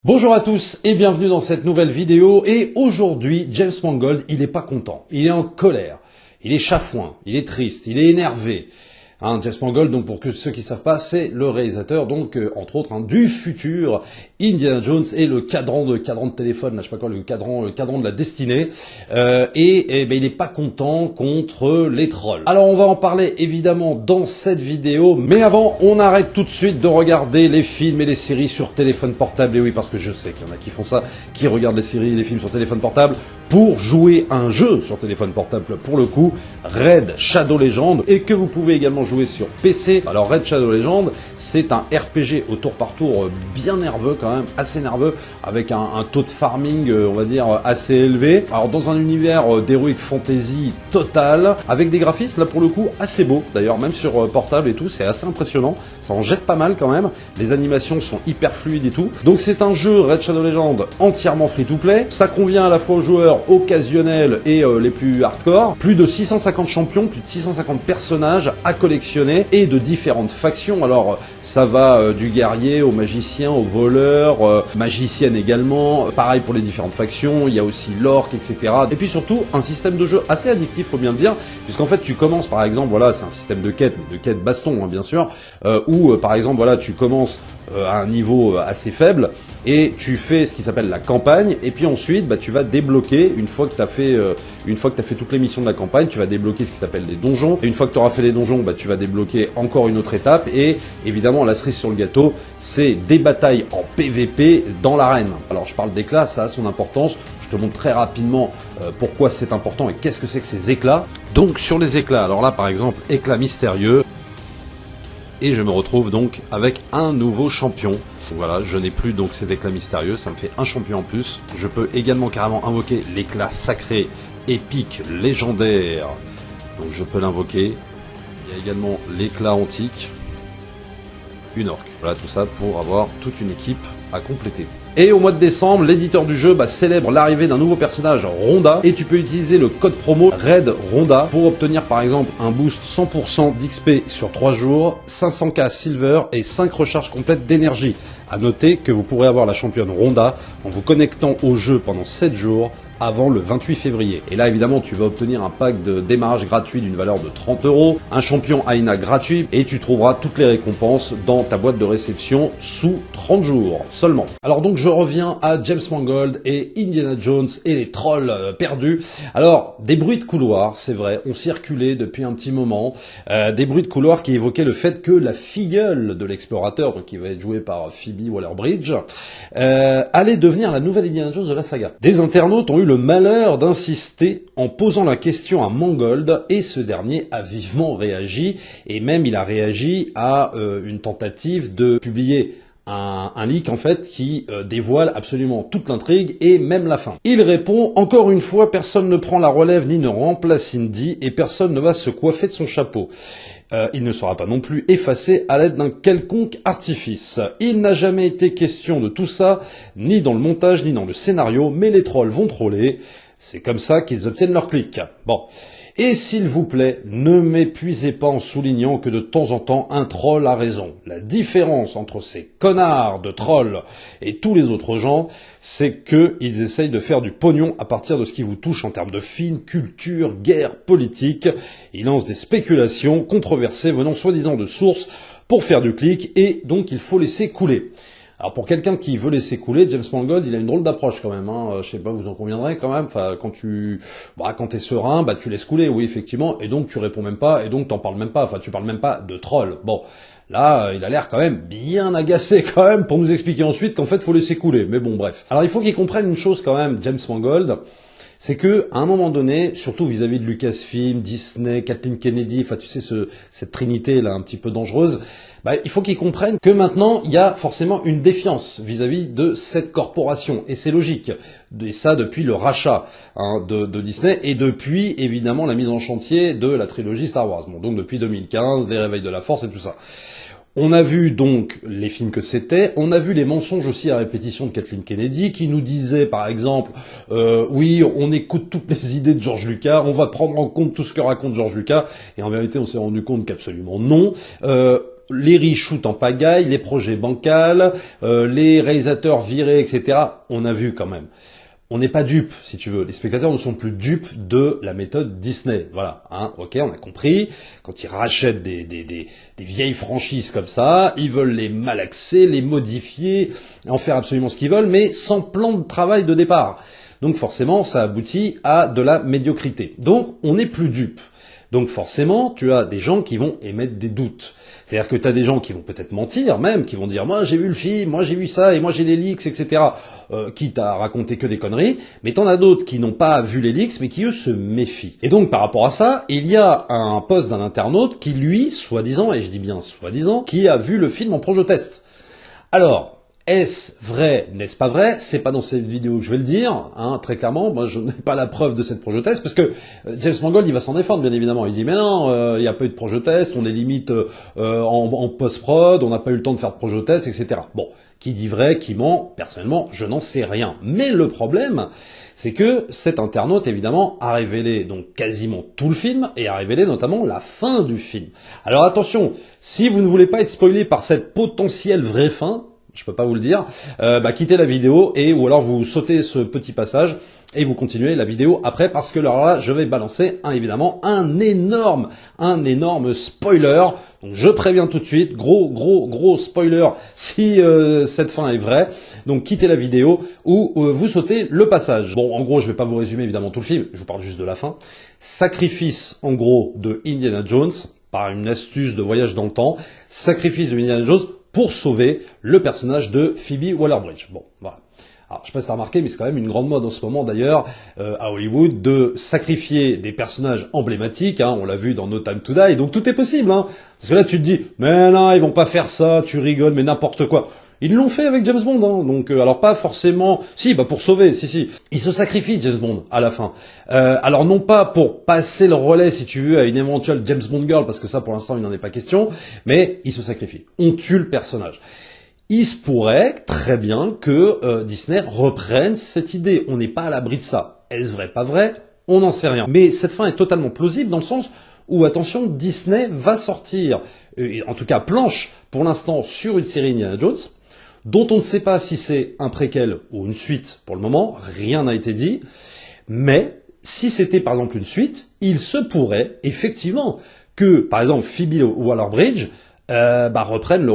Bonjour à tous et bienvenue dans cette nouvelle vidéo. Et aujourd'hui, James Mangold, il est pas content, il est en colère, il est chafouin, il est triste, il est énervé. James Mangold, donc pour ceux qui savent pas, c'est le réalisateur, donc entre autres du futur Indiana Jones et le cadran de téléphone, là je sais pas quoi, le cadran de la destinée. Et ben il est pas content contre les trolls. Alors on va en parler évidemment dans cette vidéo, mais avant on arrête tout de suite de regarder les films et les séries sur téléphone portable. Et oui, parce que je sais qu'il y en a qui font ça, qui regardent les séries et les films sur téléphone portable pour jouer un jeu sur téléphone portable, pour le coup, Raid Shadow Legends, et que vous pouvez également jouer sur PC. Alors Raid Shadow Legends, c'est un RPG au tour par tour bien nerveux quand même, assez nerveux, avec un taux de farming, on va dire, assez élevé. Alors dans un univers d'heroic fantasy total, avec des graphismes là pour le coup assez beaux, d'ailleurs même sur portable et tout, c'est assez impressionnant, ça en jette pas mal quand même, les animations sont hyper fluides et tout. Donc c'est un jeu Raid Shadow Legends entièrement free to play, ça convient à la fois aux joueurs occasionnels et les plus hardcore, plus de 650 champions, plus de 650 personnages à collectionner et de différentes factions. Alors ça va du guerrier au magicien, au voleur, magicienne également, pareil pour les différentes factions, il y a aussi l'orc, etc. Et puis surtout un système de jeu assez addictif, faut bien le dire, puisqu'en fait tu commences par exemple, voilà, c'est un système de quête, mais de quête baston bien sûr, où par exemple voilà, tu commences à un niveau assez faible et tu fais ce qui s'appelle la campagne, et puis ensuite tu vas débloquer, une fois que tu as fait toutes les missions de la campagne, tu vas débloquer ce qui s'appelle les donjons, et une fois que tu auras fait les donjons, tu vas débloquer encore une autre étape, et évidemment la cerise sur le gâteau, c'est des batailles en PVP dans l'arène. Alors je parle d'éclats, ça a son importance, je te montre très rapidement pourquoi c'est important et qu'est-ce que c'est que ces éclats. Donc sur les éclats, alors là par exemple, éclat mystérieux, et je me retrouve donc avec un nouveau champion. Voilà, je n'ai plus donc cet éclat mystérieux, ça me fait un champion en plus. Je peux également carrément invoquer l'éclat sacré, épique, légendaire. Donc je peux l'invoquer. Il y a également l'éclat antique, une orque. Voilà, tout ça pour avoir toute une équipe à compléter. Et au mois de décembre, l'éditeur du jeu célèbre l'arrivée d'un nouveau personnage, Rhonda, et tu peux utiliser le code promo Raid Rhonda pour obtenir par exemple un boost 100% d'XP sur 3 jours, 500k silver et 5 recharges complètes d'énergie. A noter que vous pourrez avoir la championne Rhonda en vous connectant au jeu pendant 7 jours avant le 28 février. Et là, évidemment, tu vas obtenir un pack de démarrage gratuit d'une valeur de 30 €, un champion Aina gratuit, et tu trouveras toutes les récompenses dans ta boîte de réception sous 30 jours seulement. Alors donc, je reviens à James Mangold et Indiana Jones et les trolls perdus. Alors, des bruits de couloir, c'est vrai, ont circulé depuis un petit moment, des bruits de couloir qui évoquaient le fait que la filleule de l'explorateur, donc qui va être jouée par Phoebe Waller-Bridge, allait devenir la nouvelle Indiana Jones de la saga. Des internautes ont eu le malheur d'insister en posant la question à Mangold, et ce dernier a vivement réagi, et même il a réagi à une tentative de publier un leak en fait qui dévoile absolument toute l'intrigue et même la fin. Il répond: encore une fois, personne ne prend la relève ni ne remplace Indy, et personne ne va se coiffer de son chapeau. Il ne sera pas non plus effacé à l'aide d'un quelconque artifice. Il n'a jamais été question de tout ça, ni dans le montage, ni dans le scénario, mais les trolls vont troller. C'est comme ça qu'ils obtiennent leur clic. Bon. Et s'il vous plaît, ne m'épuisez pas en soulignant que de temps en temps, un troll a raison. La différence entre ces connards de trolls et tous les autres gens, c'est qu'ils essayent de faire du pognon à partir de ce qui vous touche en termes de films, culture, guerre, politique. Ils lancent des spéculations controversées venant soi-disant de sources pour faire du clic, et donc il faut laisser couler. Alors pour quelqu'un qui veut laisser couler, James Mangold, il a une drôle d'approche quand même. Je sais pas, vous en conviendrez quand même. Enfin, quand t'es serein, tu laisses couler, oui effectivement, et donc tu réponds même pas, et donc t'en parles même pas. Enfin, tu parles même pas de troll. Bon, là, il a l'air quand même bien agacé quand même pour nous expliquer ensuite qu'en fait faut laisser couler. Mais bon, bref. Alors il faut qu'il comprenne une chose quand même, James Mangold. C'est que, à un moment donné, surtout vis-à-vis de Lucasfilm, Disney, Kathleen Kennedy, enfin tu sais, cette trinité là un petit peu dangereuse, il faut qu'ils comprennent que maintenant, il y a forcément une défiance vis-à-vis de cette corporation. Et c'est logique. Et ça depuis le rachat de Disney, et depuis, évidemment, la mise en chantier de la trilogie Star Wars. Bon, donc depuis 2015, les réveils de la Force et tout ça. On a vu donc les films que c'était, on a vu les mensonges aussi à répétition de Kathleen Kennedy, qui nous disait par exemple oui, on écoute toutes les idées de George Lucas, on va prendre en compte tout ce que raconte George Lucas, et en vérité on s'est rendu compte qu'absolument non. les reshoots en pagaille, les projets bancals, les réalisateurs virés, etc. On a vu quand même. On n'est pas dupes, si tu veux. Les spectateurs ne sont plus dupes de la méthode Disney. Voilà, hein, ok, on a compris. Quand ils rachètent des vieilles franchises comme ça, ils veulent les malaxer, les modifier, en faire absolument ce qu'ils veulent, mais sans plan de travail de départ. Donc forcément, ça aboutit à de la médiocrité. Donc, on n'est plus dupes. Donc forcément, tu as des gens qui vont émettre des doutes. C'est-à-dire que tu as des gens qui vont peut-être mentir même, qui vont dire « moi j'ai vu le film, moi j'ai vu ça, et moi j'ai les leaks, etc. » Quitte à raconter que des conneries. Mais t'en as d'autres qui n'ont pas vu les leaks, mais qui eux se méfient. Et donc par rapport à ça, il y a un post d'un internaute qui lui, soi-disant, et je dis bien soi-disant, qui a vu le film en projo-test. Alors... est-ce vrai, n'est-ce pas vrai? C'est pas dans cette vidéo que je vais le dire, hein, très clairement. Moi, je n'ai pas la preuve de cette projo-test, parce que James Mangold, il va s'en défendre, bien évidemment. Il dit, mais non, il n'y a pas eu de projo-test, on est limite en post-prod, on n'a pas eu le temps de faire de projo-test, etc. Bon, qui dit vrai, qui ment? Personnellement, je n'en sais rien. Mais le problème, c'est que cet internaute, évidemment, a révélé donc quasiment tout le film, et a révélé notamment la fin du film. Alors attention, si vous ne voulez pas être spoilé par cette potentielle vraie fin, je peux pas vous le dire, quittez la vidéo ou alors vous sautez ce petit passage et vous continuez la vidéo après, parce que là, je vais balancer évidemment un énorme spoiler. Donc je préviens tout de suite, gros spoiler si cette fin est vraie. Donc quittez la vidéo ou vous sautez le passage. Bon, en gros, je vais pas vous résumer évidemment tout le film, je vous parle juste de la fin. Sacrifice en gros de Indiana Jones par une astuce de voyage dans le temps. Sacrifice de Indiana Jones pour sauver le personnage de Phoebe Waller-Bridge. Bon, voilà. Alors, je sais pas si t'as remarqué, mais c'est quand même une grande mode en ce moment, d'ailleurs, à Hollywood, de sacrifier des personnages emblématiques, hein, on l'a vu dans No Time to Die, donc tout est possible, hein. Parce que là, tu te dis, mais non, ils vont pas faire ça, tu rigoles, mais n'importe quoi. Ils l'ont fait avec James Bond, hein, donc alors pas forcément... Si, pour sauver, si. Il se sacrifie, James Bond, à la fin. Alors non pas pour passer le relais, si tu veux, à une éventuelle James Bond girl, parce que ça, pour l'instant, il n'en est pas question, mais il se sacrifie. On tue le personnage. Il se pourrait très bien que Disney reprenne cette idée. On n'est pas à l'abri de ça. Est-ce vrai, pas vrai? On n'en sait rien. Mais cette fin est totalement plausible dans le sens où, attention, Disney va sortir, en tout cas planche pour l'instant, sur une série Indiana Jones, dont on ne sait pas si c'est un préquel ou une suite pour le moment, rien n'a été dit, mais si c'était par exemple une suite, il se pourrait effectivement que, par exemple, Phoebe Waller-Bridge reprenne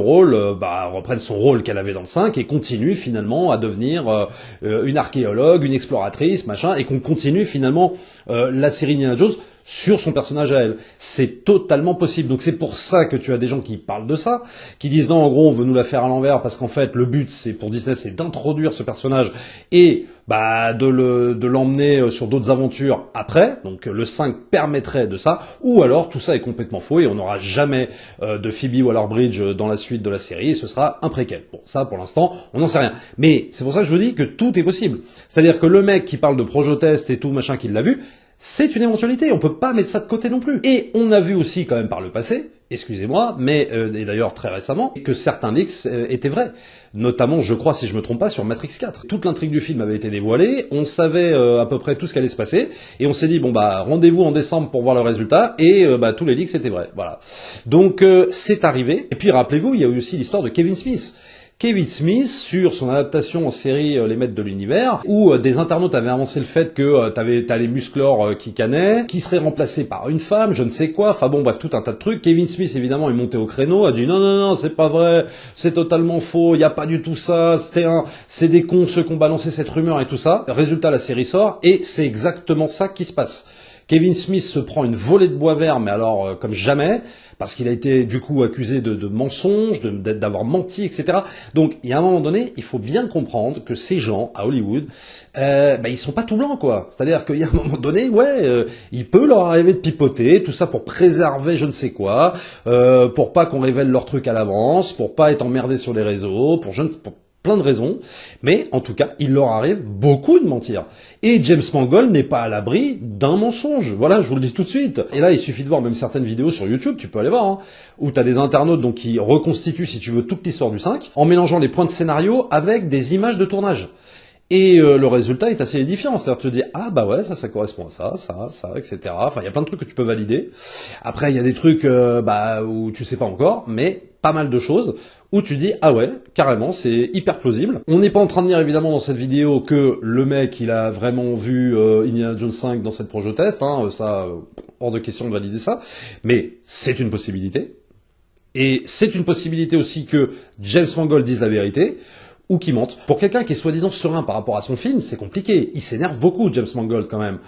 son rôle qu'elle avait dans le 5 et continue finalement à devenir une archéologue, une exploratrice, machin, et qu'on continue finalement la série Indiana Jones sur son personnage à elle. C'est totalement possible. Donc c'est pour ça que tu as des gens qui parlent de ça, qui disent non, en gros, on veut nous la faire à l'envers parce qu'en fait, le but, c'est pour Disney, c'est d'introduire ce personnage et de l'emmener sur d'autres aventures après. Donc le 5 permettrait de ça. Ou alors, tout ça est complètement faux et on n'aura jamais de Phoebe Waller-Bridge dans la suite de la série et ce sera un préquel. Bon, ça, pour l'instant, on n'en sait rien. Mais c'est pour ça que je vous dis que tout est possible. C'est-à-dire que le mec qui parle de projo-test et tout, machin, qui l'a vu, c'est une éventualité, on peut pas mettre ça de côté non plus. Et on a vu aussi quand même par le passé, excusez-moi, mais et d'ailleurs très récemment, que certains leaks étaient vrais. Notamment, je crois, si je me trompe pas, sur Matrix 4. Toute l'intrigue du film avait été dévoilée, on savait à peu près tout ce qui allait se passer, et on s'est dit, rendez-vous en décembre pour voir le résultat, et tous les leaks étaient vrais. Voilà. Donc c'est arrivé. Et puis rappelez-vous, il y a eu aussi l'histoire de Kevin Smith. Kevin Smith, sur son adaptation en série Les Maîtres de l'Univers, où des internautes avaient avancé le fait que t'as les musclors qui canaient, qui seraient remplacés par une femme, je ne sais quoi, enfin bon, bref, tout un tas de trucs. Kevin Smith, évidemment, est monté au créneau, a dit non, c'est pas vrai, c'est totalement faux, il y a pas du tout ça, c'est des cons ceux qui ont balancé cette rumeur et tout ça. Résultat, la série sort, et c'est exactement ça qui se passe. Kevin Smith se prend une volée de bois vert, mais alors comme jamais, parce qu'il a été du coup accusé de mensonges, d'avoir menti, etc. Donc il y a un moment donné, il faut bien comprendre que ces gens à Hollywood, ils sont pas tout blancs quoi. C'est-à-dire qu'il y a un moment donné, il peut leur arriver de pipoter, tout ça pour préserver je ne sais quoi, pour pas qu'on révèle leurs trucs à l'avance, pour pas être emmerdé sur les réseaux, pour plein de raisons, mais en tout cas, il leur arrive beaucoup de mentir. Et James Mangold n'est pas à l'abri d'un mensonge. Voilà, je vous le dis tout de suite. Et là, il suffit de voir même certaines vidéos sur YouTube, tu peux aller voir, où tu as des internautes donc qui reconstituent, si tu veux, toute l'histoire du 5, en mélangeant les points de scénario avec des images de tournage. Et le résultat est assez édifiant, c'est-à-dire tu te dis ça correspond à ça, etc. Enfin, il y a plein de trucs que tu peux valider. Après, il y a des trucs où tu sais pas encore, mais pas mal de choses où tu dis ah ouais, carrément, c'est hyper plausible. On n'est pas en train de dire évidemment dans cette vidéo que le mec il a vraiment vu Indiana Jones 5 dans cette projo test, hein, ça hors de question de valider ça, mais c'est une possibilité. Et c'est une possibilité aussi que James Mangold dise la vérité ou qu'il mente. Pour quelqu'un qui est soi-disant serein par rapport à son film, c'est compliqué. Il s'énerve beaucoup, James Mangold quand même.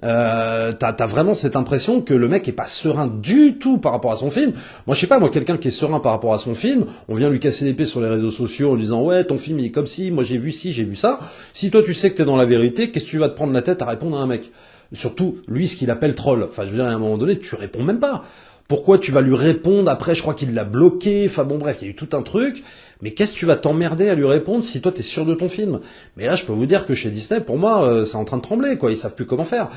T'as vraiment cette impression que le mec est pas serein du tout par rapport à son film. Moi, je sais pas, quelqu'un qui est serein par rapport à son film, on vient lui casser l'épée sur les réseaux sociaux en lui disant ouais, ton film il est comme ci, moi j'ai vu ci, j'ai vu ça. Si toi tu sais que t'es dans la vérité, qu'est-ce que tu vas te prendre la tête à répondre à un mec? Surtout, lui, ce qu'il appelle troll. Enfin, je veux dire, à un moment donné, tu réponds même pas. Pourquoi tu vas lui répondre? Après, je crois qu'il l'a bloqué. Enfin bon, bref, il y a eu tout un truc. Mais qu'est-ce que tu vas t'emmerder à lui répondre si toi t'es sûr de ton film? Mais là, je peux vous dire que chez Disney, pour moi, c'est en train de trembler, quoi. Ils savent plus comment faire.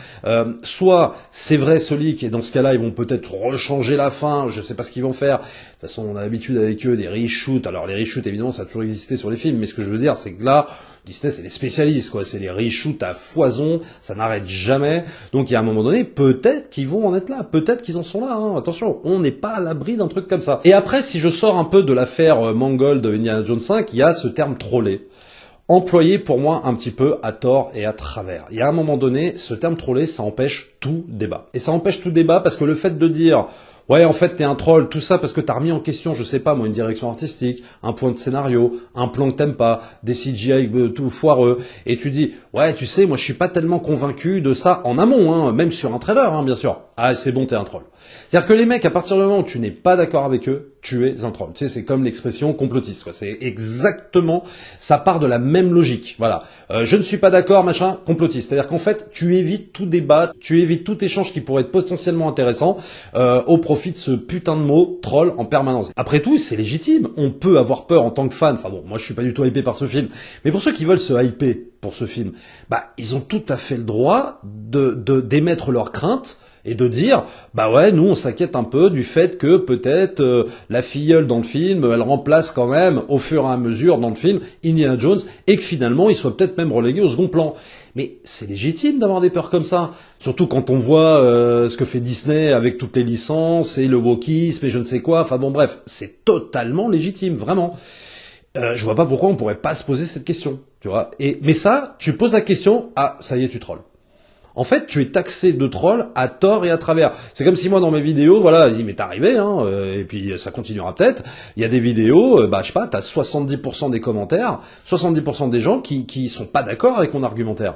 Soit c'est vrai ce leak, et dans ce cas-là, ils vont peut-être rechanger la fin. Je sais pas ce qu'ils vont faire. De toute façon, on a l'habitude avec eux des reshoots. Alors les reshoots, évidemment, ça a toujours existé sur les films. Mais ce que je veux dire, c'est que là, Disney, c'est les spécialistes, quoi. C'est les reshoots à foison. Ça n'arrête jamais. Donc, il y a un moment donné, peut-être qu'ils vont en être là. Peut-être qu'ils en sont là, hein. Attention, on n'est pas à l'abri d'un truc comme ça. Et après, si je sors un peu de l'affaire Mangold Indiana Jones 5, il y a ce terme trollé, employé pour moi un petit peu à tort et à travers. Il y a un moment donné, ce terme trollé, ça empêche tout débat. Et ça empêche tout débat parce que le fait de dire ouais, en fait, t'es un troll, tout ça parce que t'as remis en question, je sais pas, moi, une direction artistique, un point de scénario, un plan que t'aimes pas, des CGI tout foireux, et tu dis, ouais, tu sais, moi, je suis pas tellement convaincu de ça en amont, hein, même sur un trailer, hein, bien sûr. Ah, c'est bon, t'es un troll. C'est-à-dire que les mecs, à partir du moment où tu n'es pas d'accord avec eux, tu es un troll. Tu sais, c'est comme l'expression complotiste, quoi. C'est exactement, ça part de la même logique. Voilà. Je ne suis pas d'accord, machin, complotiste. C'est-à-dire qu'en fait, tu évites tout débat, tu évites tout échange qui pourrait être potentiellement intéressant, au profit de ce putain de mot troll en permanence. Après tout, c'est légitime. On peut avoir peur en tant que fan. Enfin bon, moi je suis pas du tout hypé par ce film. Mais pour ceux qui veulent se hyper pour ce film, bah ils ont tout à fait le droit d'émettre leurs craintes et de dire bah ouais, nous on s'inquiète un peu du fait que peut-être la filleule dans le film elle remplace quand même au fur et à mesure dans le film Indiana Jones et que finalement il soit peut-être même relégué au second plan. Mais c'est légitime d'avoir des peurs comme ça, surtout quand on voit ce que fait Disney avec toutes les licences et le wokisme et je ne sais quoi. Enfin bon bref, c'est totalement légitime, vraiment. Je vois pas pourquoi on pourrait pas se poser cette question, tu vois. Mais ça, tu poses la question, ah ça y est, tu trolls. En fait, tu es taxé de troll à tort et à travers. C'est comme si moi, dans mes vidéos, voilà, je dis, mais t'es arrivé, hein, et puis ça continuera peut-être. Il y a des vidéos, je sais pas, t'as 70% des commentaires, 70% des gens qui sont pas d'accord avec mon argumentaire.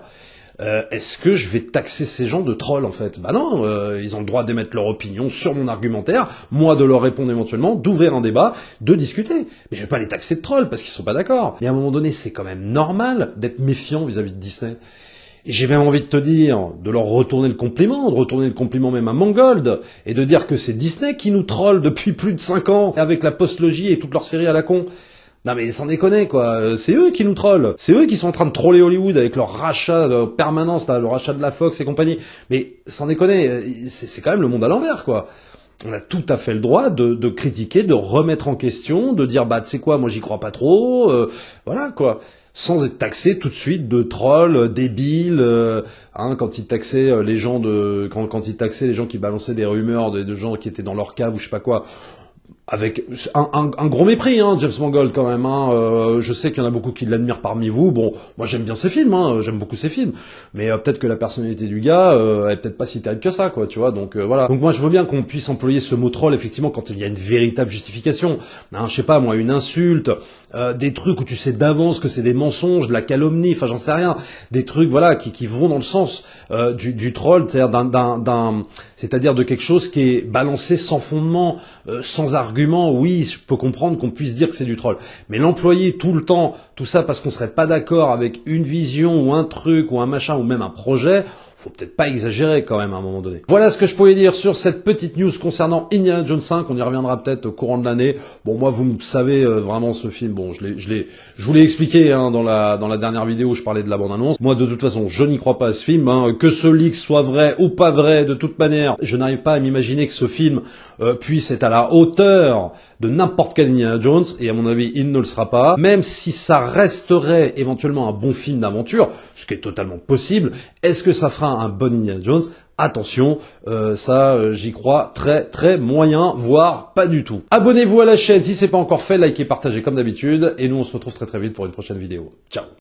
Est-ce que je vais taxer ces gens de trolls, en fait? Bah non, ils ont le droit d'émettre leur opinion sur mon argumentaire, moi de leur répondre éventuellement, d'ouvrir un débat, de discuter. Mais je vais pas les taxer de trolls parce qu'ils sont pas d'accord. Mais à un moment donné, c'est quand même normal d'être méfiant vis-à-vis de Disney. Et j'ai même envie de te dire, de leur retourner le compliment, de retourner le compliment même à Mangold, et de dire que c'est Disney qui nous troll depuis plus de 5 ans, avec la postlogie et toutes leurs séries à la con. Non mais sans déconner quoi, c'est eux qui nous trollent, c'est eux qui sont en train de troller Hollywood avec leur rachat de permanence, là, le rachat de la Fox et compagnie. Mais sans déconner, c'est quand même le monde à l'envers quoi. On a tout à fait le droit de critiquer, de remettre en question, de dire bah tu sais quoi, moi j'y crois pas trop, voilà quoi. Sans être taxé tout de suite de trolls, débiles, quand ils taxaient les gens quand ils taxaient les gens qui balançaient des rumeurs de gens qui étaient dans leur cave ou je sais pas quoi. Avec un gros mépris, hein, James Mangold quand même. Hein, je sais qu'il y en a beaucoup qui l'admirent parmi vous. Bon, moi j'aime bien ses films, hein, j'aime beaucoup ses films. Mais peut-être que la personnalité du gars est peut-être pas si terrible que ça, quoi. Tu vois. Donc voilà. Donc moi je veux bien qu'on puisse employer ce mot troll effectivement quand il y a une véritable justification. Hein, je sais pas moi, une insulte, des trucs où tu sais d'avance que c'est des mensonges, de la calomnie. Enfin j'en sais rien. Des trucs voilà qui vont dans le sens du troll, c'est-à-dire de quelque chose qui est balancé sans fondement, sans argument. Oui, je peux comprendre qu'on puisse dire que c'est du troll. Mais l'employer tout le temps, tout ça parce qu'on serait pas d'accord avec une vision ou un truc ou un machin ou même un projet, faut peut-être pas exagérer quand même à un moment donné. Voilà ce que je pouvais dire sur cette petite news concernant Indiana Jones 5. On y reviendra peut-être au courant de l'année. Bon, moi, vous savez vraiment ce film. Bon, je vous l'ai expliqué hein, dans la dernière vidéo où je parlais de la bande-annonce. Moi, de toute façon, je n'y crois pas à ce film. Hein. Que ce leak soit vrai ou pas vrai, de toute manière, je n'arrive pas à m'imaginer que ce film puisse être à la hauteur hauteur de n'importe quel Indiana Jones, et à mon avis, il ne le sera pas. Même si ça resterait éventuellement un bon film d'aventure, ce qui est totalement possible, est-ce que ça fera un bon Indiana Jones ? Attention, j'y crois très moyen, voire pas du tout. Abonnez-vous à la chaîne si c'est pas encore fait, likez, partagez comme d'habitude, et nous on se retrouve très vite pour une prochaine vidéo. Ciao.